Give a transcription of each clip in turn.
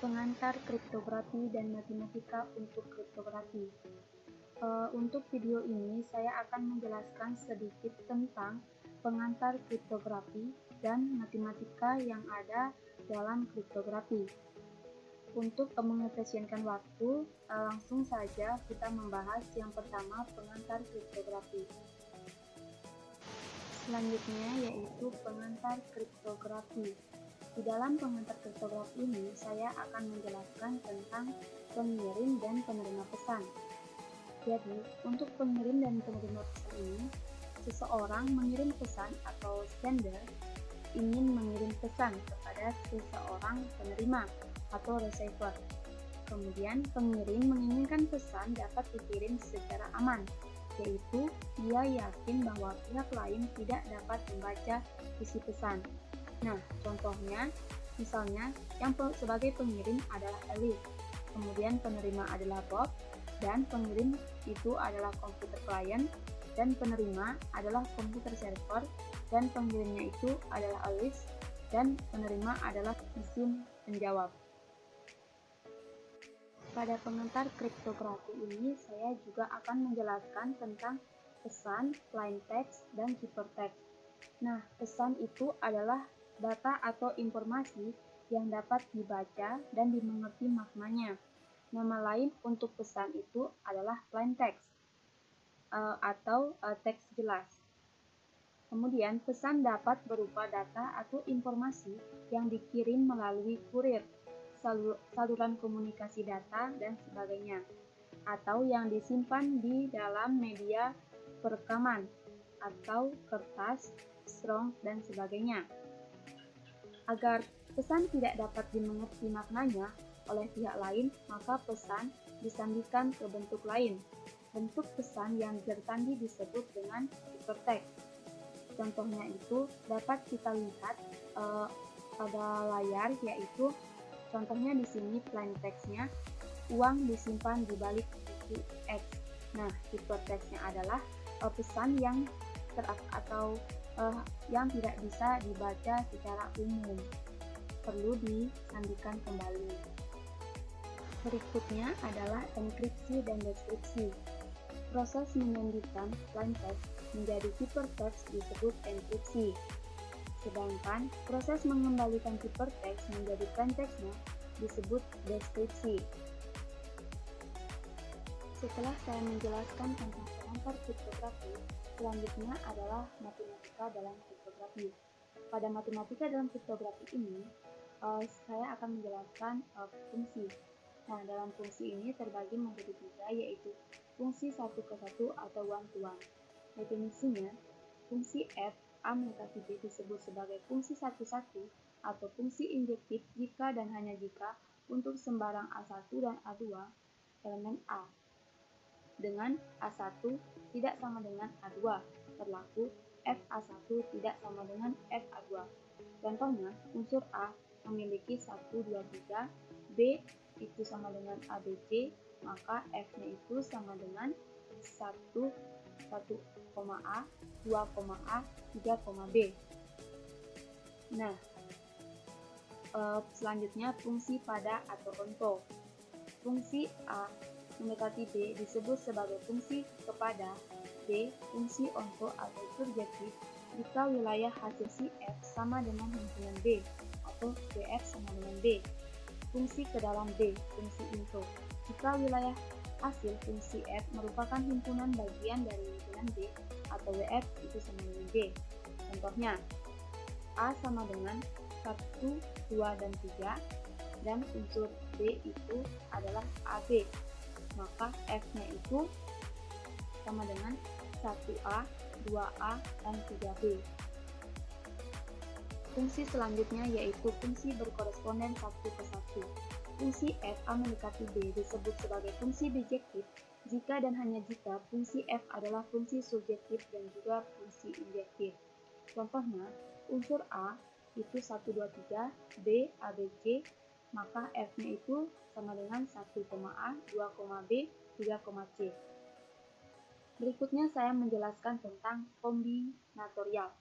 Pengantar kriptografi dan matematika untuk kriptografi. Untuk video ini saya akan menjelaskan sedikit tentang pengantar kriptografi dan matematika yang ada dalam kriptografi. Untuk mengefisienkan waktu, langsung saja kita membahas yang pertama pengantar kriptografi. Selanjutnya yaitu pengantar kriptografi. Di dalam pengantar kriptografi ini, saya akan menjelaskan tentang pengirim dan penerima pesan. Jadi, untuk pengirim dan penerima pesan ini, seseorang mengirim pesan atau sender ingin mengirim pesan kepada seseorang penerima atau receiver. Kemudian, pengirim menginginkan pesan dapat dikirim secara aman, yaitu dia yakin bahwa pihak lain tidak dapat membaca isi pesan. Nah, contohnya, misalnya, yang sebagai pengirim adalah Alice, kemudian penerima adalah Bob, dan pengirim itu adalah komputer klien, dan penerima adalah komputer server, dan pengirimnya itu adalah Alice, dan penerima adalah mesin penjawab. Pada pengantar kriptografi ini, saya juga akan menjelaskan tentang pesan, plain text, dan ciphertext. Nah, pesan itu adalah data atau informasi yang dapat dibaca dan dimengerti maknanya. Nama lain untuk pesan itu adalah plain text atau teks jelas. Kemudian, pesan dapat berupa data atau informasi yang dikirim melalui kurir, saluran komunikasi data, dan sebagainya, atau yang disimpan di dalam media perekaman atau kertas, strong, dan sebagainya. Agar pesan tidak dapat dimengerti maknanya oleh pihak lain, maka pesan disandikan ke bentuk lain. Bentuk pesan yang tertandi disebut dengan ciphertext. Contohnya itu dapat kita lihat pada layar, yaitu contohnya di sini plain text-nya, uang disimpan di balik buku X. Nah, ciphertext-nya adalah pesan yang yang tidak bisa dibaca secara umum, perlu disandikan kembali. Berikutnya adalah enkripsi dan deskripsi. Proses menyandingkan plain text menjadi ciphertext disebut enkripsi, sedangkan proses mengembalikan ciphertext menjadi plain text-nya disebut deskripsi. Setelah saya menjelaskan tentang pengantar kriptografi, selanjutnya adalah matematika dalam kriptografi. Pada matematika dalam kriptografi ini, saya akan menjelaskan fungsi. Nah, dalam fungsi ini terbagi menjadi 3, yaitu fungsi 1 ke 1 atau one to one. Definisinya, fungsi f a mendekati b disebut sebagai fungsi 1-1 atau fungsi injektif jika dan hanya jika untuk sembarang A1 dan A2 elemen A dengan A1 tidak sama dengan A2, berlaku FA1 tidak sama dengan FA2. Contohnya, unsur A memiliki 1, 2, 3, B itu sama dengan ABC, maka F-nya itu sama dengan 1, A, 2, A, 3, B. Nah, selanjutnya fungsi pada atau onto. Fungsi A mendekati B disebut sebagai fungsi kepada B, fungsi onto atau surjektif jika wilayah hasil si F sama dengan himpunan B atau BF sama dengan B. Fungsi ke dalam B, fungsi into, jika wilayah hasil fungsi F merupakan himpunan bagian dari himpunan B atau WF itu sama dengan B. Contohnya, A sama dengan 1, 2, dan 3, dan unsur B itu adalah AB. Maka F-nya itu sama dengan 1A, 2A, dan 3B. Fungsi selanjutnya yaitu fungsi berkoresponden 1 ke 1. Fungsi F A mendekati B disebut sebagai fungsi bijektif jika dan hanya jika fungsi F adalah fungsi subjektif dan juga fungsi injektif. Contohnya, unsur A itu 1, 2, 3, B, A, B, C, maka F-nya itu sama dengan 1, A, 2, B, 3, C. Berikutnya saya menjelaskan tentang kombinatorial.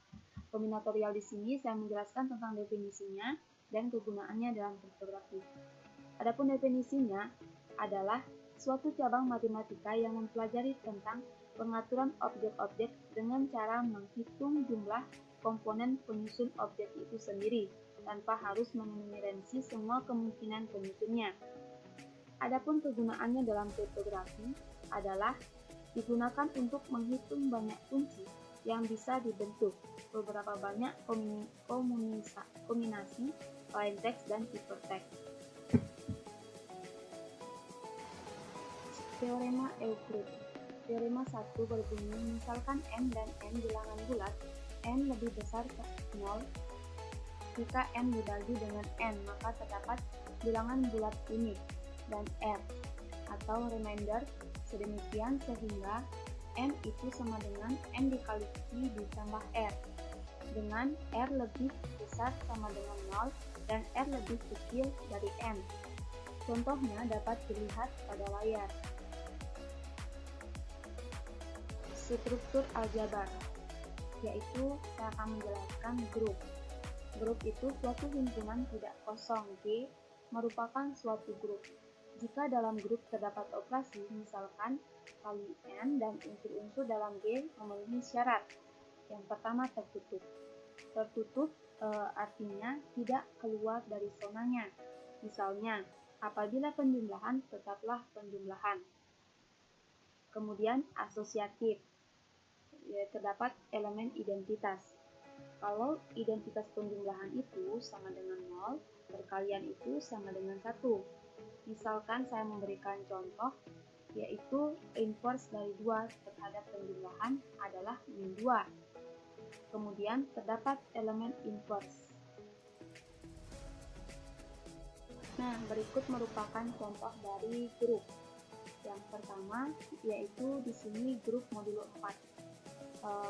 Kombinatorial di sini saya menjelaskan tentang definisinya dan kegunaannya dalam kriptografi. Adapun definisinya adalah suatu cabang matematika yang mempelajari tentang pengaturan objek-objek dengan cara menghitung jumlah komponen penyusun objek itu sendiri, tanpa harus memenuhi rinci semua kemungkinan penyusunnya. Adapun kegunaannya dalam kriptografi adalah digunakan untuk menghitung banyak kunci yang bisa dibentuk beberapa banyak kombinasi plain text dan hypertext. Teorema Euclid. Teorema 1 berbunyi, misalkan n dan n bilangan bulat, n lebih besar ke 0. Jika n dibagi dengan n, maka terdapat bilangan bulat unik dan R atau remainder sedemikian sehingga n itu sama dengan n dikali i ditambah R, dengan R lebih besar sama dengan 0 dan R lebih kecil dari n. Contohnya dapat dilihat pada layar. Struktur aljabar, yaitu saya akan menjelaskan grup. Grup itu suatu himpunan tidak kosong. G merupakan suatu grup. Jika dalam grup terdapat operasi, misalkan kali n dan unsur-unsur dalam G memenuhi syarat. Yang pertama tertutup. Tertutup artinya tidak keluar dari zonanya. Misalnya, apabila penjumlahan tetaplah penjumlahan. Kemudian asosiatif. Terdapat elemen identitas. Kalau identitas penjumlahan itu sama dengan 0, perkalian itu sama dengan 1. Misalkan saya memberikan contoh, yaitu inverse dari 2 terhadap penjumlahan adalah min 2. Kemudian terdapat elemen inverse. Nah, berikut merupakan contoh dari grup. Yang pertama yaitu di sini grup modulo 4.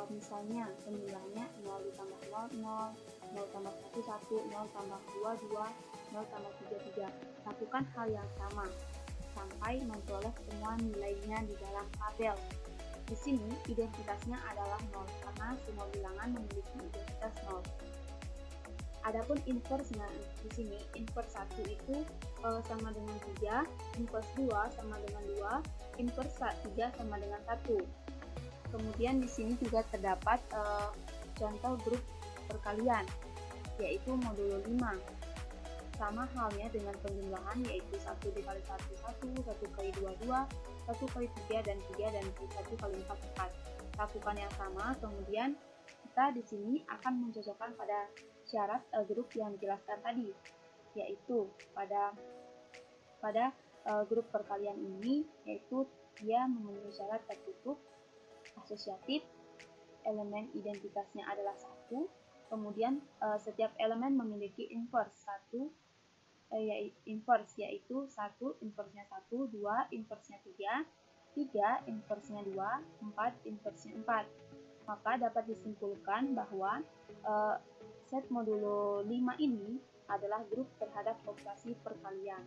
Misalnya penjumlahnya 0 ditambah 0, 0, 0 tambah 1, 1, 0 tambah 2, 2, 0 tambah 3, 3. Lakukan hal yang sama sampai memperoleh semua nilainya di dalam tabel. Di sini identitasnya adalah 0 karena semua bilangan memiliki identitas 0. Adapun inverse-nya di sini, inverse 1 itu sama dengan 3, inverse 2 sama dengan 2, inverse 3 sama dengan 1. Kemudian di sini juga terdapat contoh grup perkalian, yaitu modulo 5. Sama halnya dengan penjumlahan, yaitu 1 dikali 1, 1, 1 kali 2, 2, 1 kali 3, dan 3, dan 1 kali 4, 4. Lakukan yang sama, kemudian kita di sini akan mencocokkan pada syarat grup yang dijelaskan tadi, yaitu pada grup perkalian ini, yaitu dia memenuhi syarat tertutup, asosiatif, elemen identitasnya adalah 1, kemudian setiap elemen memiliki inverse 1, yaitu 1 inverse-nya 1, 2 inverse-nya 3, 3 inverse-nya 2, 4 inverse-nya 4. Maka dapat disimpulkan bahwa set modulo 5 ini adalah grup terhadap operasi perkalian.